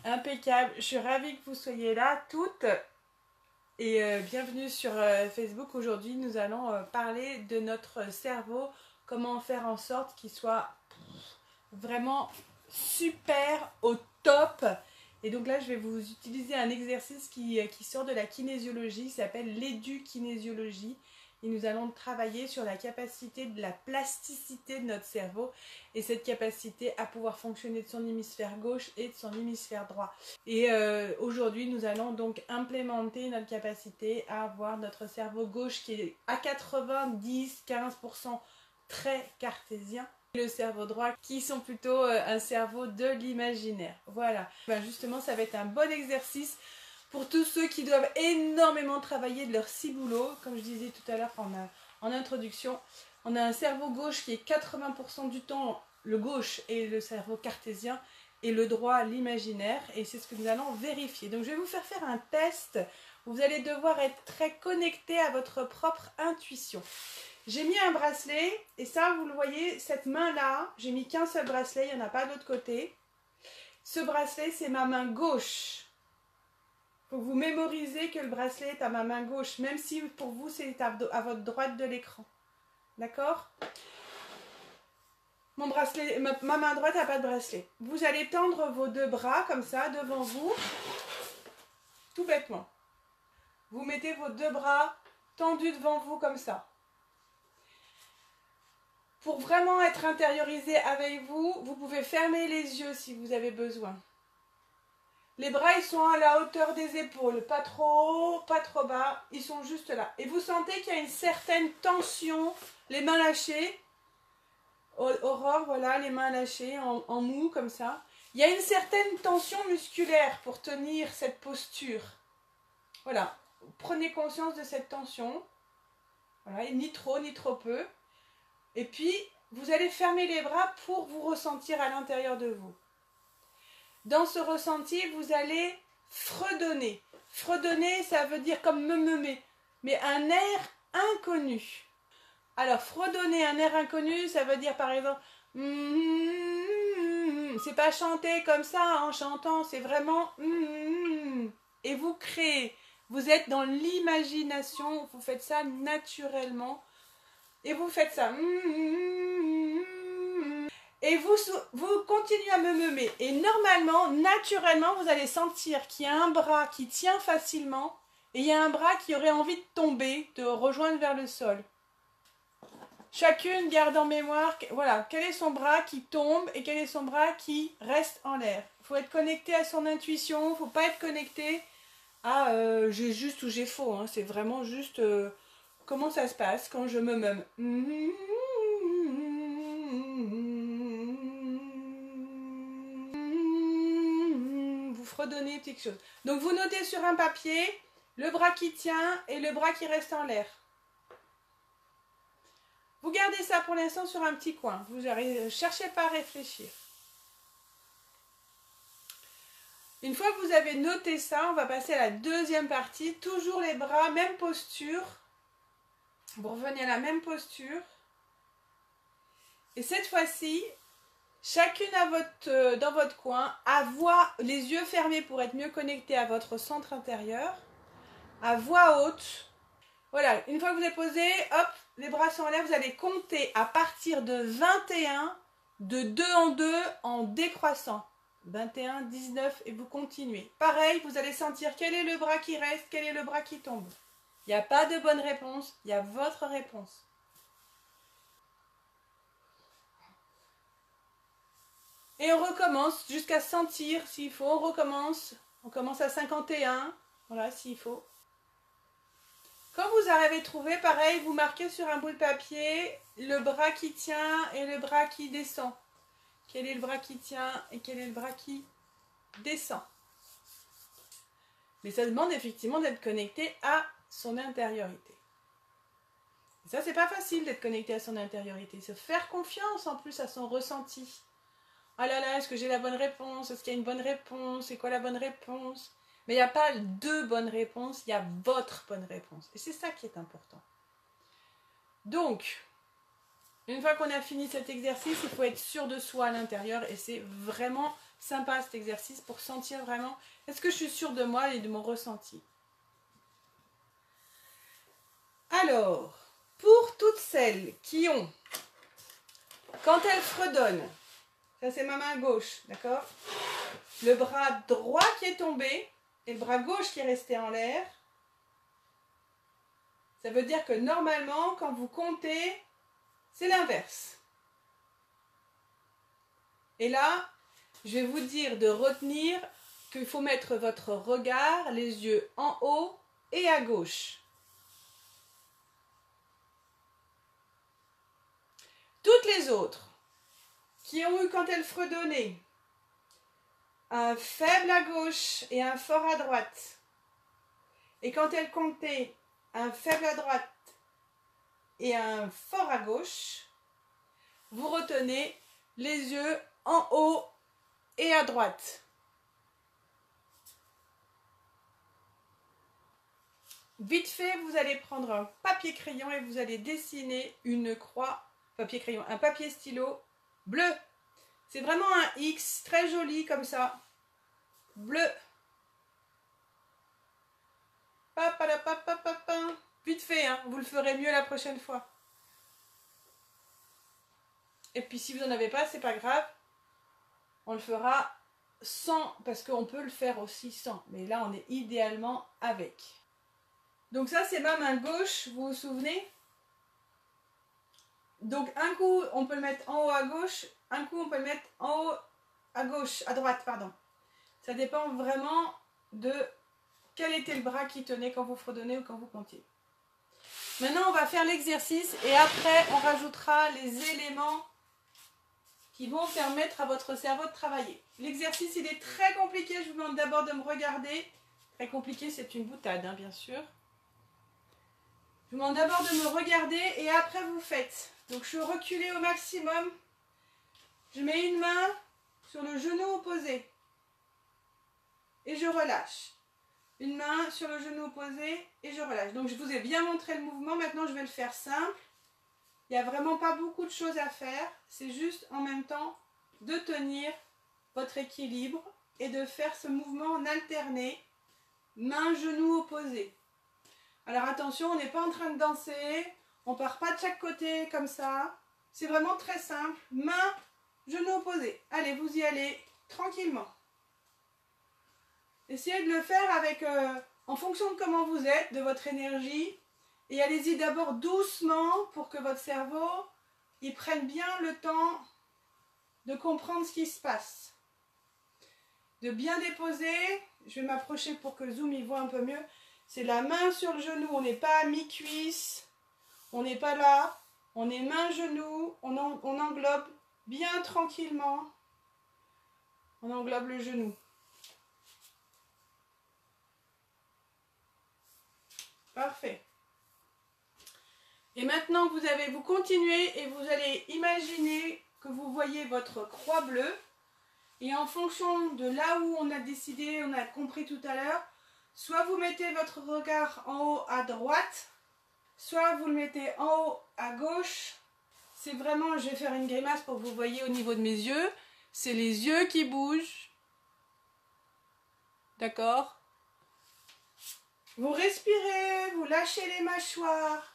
Impeccable, je suis ravie que vous soyez là toutes et bienvenue sur Facebook. Aujourd'hui nous allons parler de notre cerveau, comment faire en sorte qu'il soit vraiment super au top. Et donc là je vais vous utiliser un exercice qui sort de la kinésiologie, qui s'appelle l'édukinésiologie. Et nous allons travailler sur la capacité de la plasticité de notre cerveau et cette capacité à pouvoir fonctionner de son hémisphère gauche et de son hémisphère droit. Et aujourd'hui, nous allons donc implémenter notre capacité à avoir notre cerveau gauche qui est à 90-15% très cartésien. Et le cerveau droit qui sont plutôt un cerveau de l'imaginaire. Voilà. Ben justement, ça va être un bon exercice pour tous ceux qui doivent énormément travailler de leur ciboulot, comme je disais tout à l'heure en introduction, on a un cerveau gauche qui est 80% du temps le gauche et le cerveau cartésien et le droit l'imaginaire, et c'est ce que nous allons vérifier. Donc je vais vous faire un test où vous allez devoir être très connecté à votre propre intuition. J'ai mis un bracelet et ça vous le voyez, cette main là, j'ai mis qu'un seul bracelet, il n'y en a pas de l'autre côté. Ce bracelet c'est ma main gauche. Il faut que vous mémorisez que le bracelet est à ma main gauche, même si pour vous c'est à votre droite de l'écran. D'accord? Mon bracelet, ma main droite n'a pas de bracelet. Vous allez tendre vos deux bras comme ça devant vous, tout bêtement. Vous mettez vos deux bras tendus devant vous comme ça. Pour vraiment être intériorisé avec vous, vous pouvez fermer les yeux si vous avez besoin. Les bras, ils sont à la hauteur des épaules, pas trop haut, pas trop bas, ils sont juste là. Et vous sentez qu'il y a une certaine tension, les mains lâchées. Aurore, voilà, les mains lâchées, en mou comme ça. Il y a une certaine tension musculaire pour tenir cette posture. Voilà, prenez conscience de cette tension. Voilà, ni trop peu. Et puis, vous allez fermer les bras pour vous ressentir à l'intérieur de vous. Dans ce ressenti, vous allez fredonner. Fredonner, ça veut dire comme me, mais un air inconnu. Alors, fredonner un air inconnu, ça veut dire par exemple, c'est pas chanter comme ça en chantant, c'est vraiment, et vous créez, vous êtes dans l'imagination, vous faites ça naturellement, et vous faites ça, et vous continuez à me, et normalement, naturellement, vous allez sentir qu'il y a un bras qui tient facilement, et il y a un bras qui aurait envie de tomber, de rejoindre vers le sol. Chacune garde en mémoire, voilà, quel est son bras qui tombe et quel est son bras qui reste en l'air. Il faut être connecté à son intuition, il ne faut pas être connecté à j'ai juste ou j'ai faux. Hein. C'est vraiment juste comment ça se passe quand je me meume. Vous fredonnez quelque chose. Donc vous notez sur un papier le bras qui tient et le bras qui reste en l'air. Vous gardez ça pour l'instant sur un petit coin. Vous ne cherchez pas à réfléchir. Une fois que vous avez noté ça, on va passer à la deuxième partie. Toujours les bras, même posture. Vous revenez à la même posture. Et cette fois-ci, chacune dans votre coin, à voix, les yeux fermés pour être mieux connectés à votre centre intérieur, à voix haute. Voilà, une fois que vous avez posé, hop, les bras sont en l'air, vous allez compter à partir de 21, de 2 en 2 en décroissant. 21, 19 et vous continuez. Pareil, vous allez sentir quel est le bras qui reste, quel est le bras qui tombe. Il n'y a pas de bonne réponse, il y a votre réponse. Et on recommence jusqu'à sentir s'il faut, on recommence. On commence à 51, voilà s'il faut. Quand vous avez trouvé, pareil, vous marquez sur un bout de papier le bras qui tient et le bras qui descend. Quel est le bras qui tient et quel est le bras qui descend. Mais ça demande effectivement d'être connecté à son intériorité. Et ça, c'est pas facile d'être connecté à son intériorité. Se faire confiance en plus à son ressenti. Oh là là, est-ce que j'ai la bonne réponse? Est-ce qu'il y a une bonne réponse? C'est quoi la bonne réponse? Mais il n'y a pas deux bonnes réponses, il y a votre bonne réponse. Et c'est ça qui est important. Donc, Une fois qu'on a fini cet exercice, il faut être sûr de soi à l'intérieur et c'est vraiment sympa cet exercice pour sentir vraiment est-ce que je suis sûre de moi et de mon ressenti. Alors, pour toutes celles qui ont, quand elles fredonnent, ça c'est ma main gauche, d'accord? Le bras droit qui est tombé et le bras gauche qui est resté en l'air, ça veut dire que normalement, quand vous comptez, c'est l'inverse. Et là, je vais vous dire de retenir qu'il faut mettre votre regard, les yeux en haut et à gauche. Toutes les autres qui ont eu, quand elles fredonnaient, un faible à gauche et un fort à droite, et quand elles comptaient un faible à droite et un fort à gauche, vous retenez les yeux en haut et à droite. Vite fait, vous allez prendre un papier crayon et vous allez dessiner une croix, papier crayon, un papier stylo bleu. C'est vraiment un X très joli comme ça, bleu. Vite fait, hein, vous le ferez mieux la prochaine fois. Et puis si vous n'en avez pas, c'est pas grave. On le fera sans, parce qu'on peut le faire aussi sans. Mais là, on est idéalement avec. Donc ça, c'est ma main gauche, vous vous souvenez? Donc un coup, on peut le mettre en haut à gauche, un coup, on peut le mettre en haut à gauche, à droite, pardon. Ça dépend vraiment de quel était le bras qui tenait quand vous fredonnez ou quand vous comptiez. Maintenant, on va faire l'exercice et après, on rajoutera les éléments qui vont permettre à votre cerveau de travailler. L'exercice, il est très compliqué. Je vous demande d'abord de me regarder. Très compliqué, c'est une boutade, hein, bien sûr. Je vous demande d'abord de me regarder et après, vous faites. Donc, je suis reculée au maximum. Je mets une main sur le genou opposé et je relâche. Une main sur le genou opposé et je relâche. Donc, je vous ai bien montré le mouvement. Maintenant, je vais le faire simple. Il n'y a vraiment pas beaucoup de choses à faire. C'est juste en même temps de tenir votre équilibre et de faire ce mouvement en alterné. Main, genou opposé. Alors attention, on n'est pas en train de danser. On ne part pas de chaque côté comme ça. C'est vraiment très simple. Main, genou opposé. Allez, vous y allez tranquillement. Essayez de le faire avec, en fonction de comment vous êtes, de votre énergie. Et allez-y d'abord doucement pour que votre cerveau il prenne bien le temps de comprendre ce qui se passe. De bien déposer, je vais m'approcher pour que le zoom y voit un peu mieux. C'est la main sur le genou, on n'est pas à mi-cuisse, on n'est pas là. On est main-genou, on englobe bien tranquillement. On englobe le genou. Parfait. Et maintenant que vous continuez et vous allez imaginer que vous voyez votre croix bleue. Et en fonction de là où on a décidé, on a compris tout à l'heure, soit vous mettez votre regard en haut à droite, soit vous le mettez en haut à gauche. C'est vraiment, je vais faire une grimace pour que vous voyez au niveau de mes yeux. C'est les yeux qui bougent. D'accord? Vous respirez, vous lâchez les mâchoires.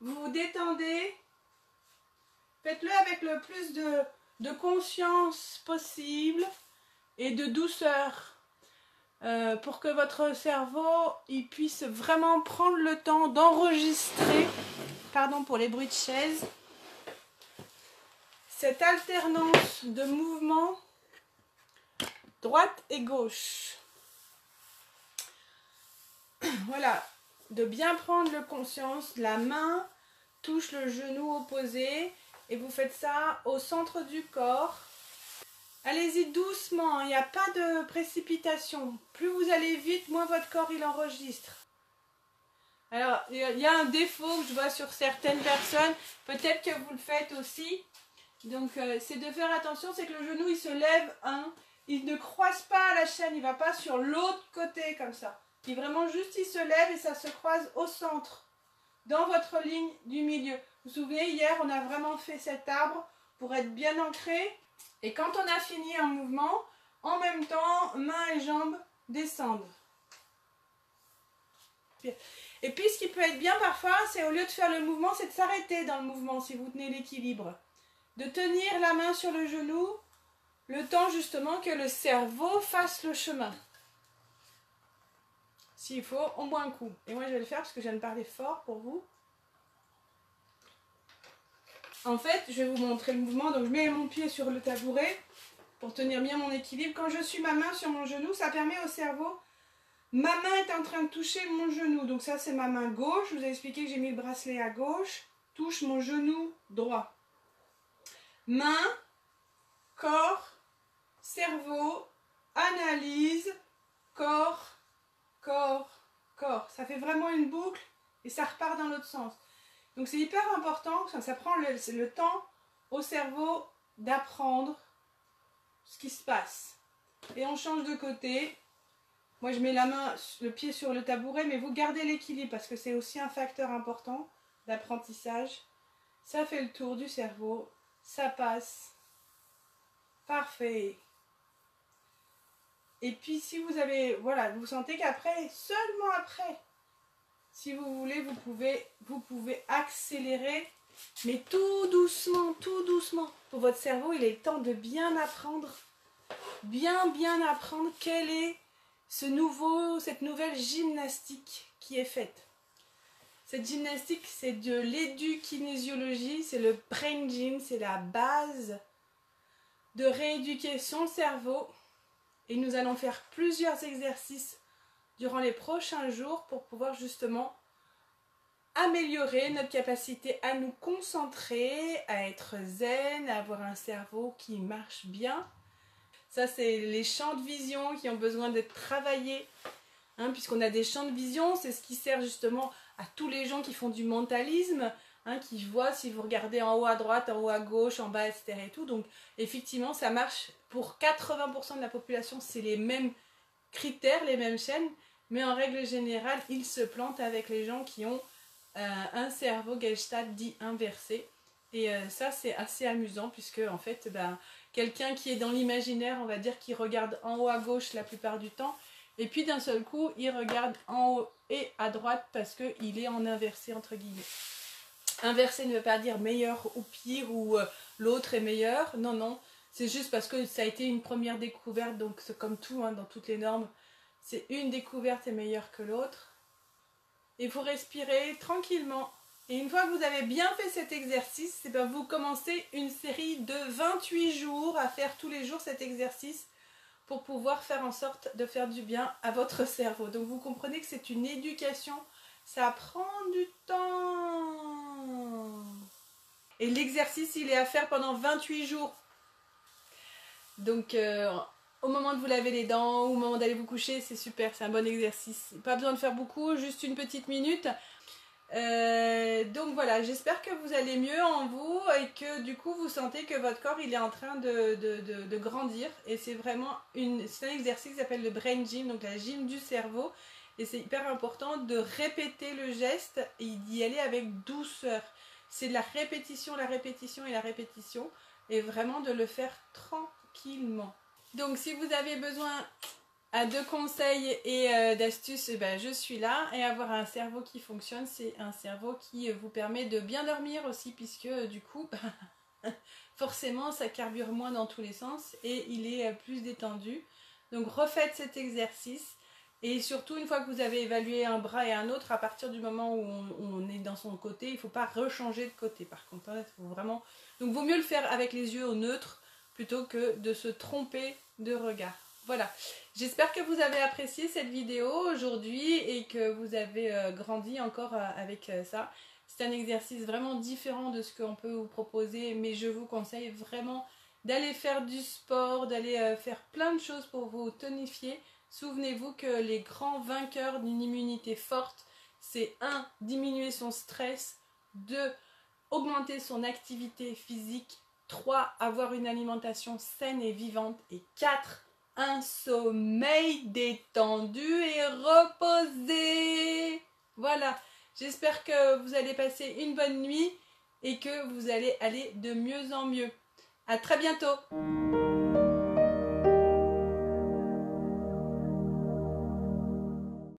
Vous vous détendez. Faites-le avec le plus de conscience possible et de douceur pour que votre cerveau il puisse vraiment prendre le temps d'enregistrer, pardon pour les bruits de chaise, cette alternance de mouvements droite et gauche. Voilà, de bien prendre le conscience, la main touche le genou opposé et vous faites ça au centre du corps. Allez-y doucement, il n'y a pas de précipitation. Plus vous allez vite, moins votre corps il enregistre. Alors, il y a un défaut que je vois sur certaines personnes, peut-être que vous le faites aussi. Donc, c'est de faire attention, c'est que le genou il se lève, il ne croise pas à la chaîne, il ne va pas sur l'autre côté comme ça. Il vraiment juste, il se lève et ça se croise au centre, dans votre ligne du milieu. Vous vous souvenez, hier, on a vraiment fait cet arbre pour être bien ancré. Et quand on a fini un mouvement, en même temps, mains et jambes descendent. Et puis, ce qui peut être bien parfois, c'est au lieu de faire le mouvement, c'est de s'arrêter dans le mouvement si vous tenez l'équilibre. De tenir la main sur le genou, le temps justement que le cerveau fasse le chemin. S'il faut, au moins un coup. Et moi, je vais le faire parce que je viens de parler fort pour vous. En fait, je vais vous montrer le mouvement. Donc, je mets mon pied sur le tabouret pour tenir bien mon équilibre. Quand je suis ma main sur mon genou, ça permet au cerveau... Ma main est en train de toucher mon genou. Donc ça, c'est ma main gauche. Je vous ai expliqué que j'ai mis le bracelet à gauche. Touche mon genou droit. Main, corps, cerveau, analyse, corps, corps, corps. Ça fait vraiment une boucle et ça repart dans l'autre sens. Donc c'est hyper important. Ça prend le temps au cerveau d'apprendre ce qui se passe. Et on change de côté. Moi, je mets la main, le pied sur le tabouret, mais vous gardez l'équilibre parce que c'est aussi un facteur important d'apprentissage. Ça fait le tour du cerveau. Ça passe. Parfait. Et puis, si vous avez... Voilà, vous sentez qu'après, seulement après, si vous voulez, vous pouvez accélérer, mais tout doucement, tout doucement. Pour votre cerveau, il est temps de bien apprendre, bien apprendre quel est cette nouvelle gymnastique qui est faite. Cette gymnastique, c'est de l'édukinésiologie, c'est le brain gym, c'est la base de rééduquer son cerveau. Et nous allons faire plusieurs exercices durant les prochains jours pour pouvoir justement améliorer notre capacité à nous concentrer, à être zen, à avoir un cerveau qui marche bien. Ça, c'est les champs de vision qui ont besoin d'être travaillés, hein, puisqu'on a des champs de vision. C'est ce qui sert justement à tous les gens qui font du mentalisme, hein, qui voient si vous regardez en haut à droite, en haut à gauche, en bas, etc. Et tout. Donc, effectivement, ça marche pour 80% de la population. C'est les mêmes critères, les mêmes chaînes, mais en règle générale, ils se plantent avec les gens qui ont un cerveau Gestalt dit inversé. Et ça, c'est assez amusant, puisque en fait, quelqu'un qui est dans l'imaginaire, on va dire, qui regarde en haut à gauche la plupart du temps, et puis d'un seul coup, il regarde en haut et à droite parce qu'il est en inversé, entre guillemets. Inversé ne veut pas dire meilleur ou pire, ou l'autre est meilleur. Non, non, c'est juste parce que ça a été une première découverte, donc c'est comme tout, hein, dans toutes les normes, c'est une découverte est meilleure que l'autre. Et vous respirez tranquillement. Et une fois que vous avez bien fait cet exercice, vous commencez une série de 28 jours à faire tous les jours cet exercice pour pouvoir faire en sorte de faire du bien à votre cerveau. Donc vous comprenez que c'est une éducation, ça prend du temps. Et l'exercice, il est à faire pendant 28 jours. Donc au moment de vous laver les dents, au moment d'aller vous coucher, c'est super, c'est un bon exercice. Pas besoin de faire beaucoup, juste une petite minute. Donc voilà, j'espère que vous allez mieux en vous et que du coup vous sentez que votre corps il est en train de grandir, et c'est vraiment c'est un exercice qui s'appelle le brain gym, donc la gym du cerveau, et c'est hyper important de répéter le geste et d'y aller avec douceur. C'est de la répétition et la répétition, et vraiment de le faire tranquillement. Donc si vous avez besoin de conseils et d'astuces, je suis là. Et avoir un cerveau qui fonctionne, c'est un cerveau qui vous permet de bien dormir aussi, puisque du coup, forcément, ça carbure moins dans tous les sens et il est plus détendu. Donc refaites cet exercice. Et surtout, une fois que vous avez évalué un bras et un autre, à partir du moment où on est dans son côté, il ne faut pas rechanger de côté. Par contre, hein, faut vraiment... Donc vaut mieux le faire avec les yeux au neutre plutôt que de se tromper de regard. Voilà, j'espère que vous avez apprécié cette vidéo aujourd'hui et que vous avez grandi encore avec ça. C'est un exercice vraiment différent de ce qu'on peut vous proposer, mais je vous conseille vraiment d'aller faire du sport, d'aller faire plein de choses pour vous tonifier. Souvenez-vous que les grands vainqueurs d'une immunité forte, c'est 1. Diminuer son stress, 2. Augmenter son activité physique, 3. Avoir une alimentation saine et vivante, et 4. Un sommeil détendu et reposé. Voilà, j'espère que vous allez passer une bonne nuit et que vous allez aller de mieux en mieux. À très bientôt!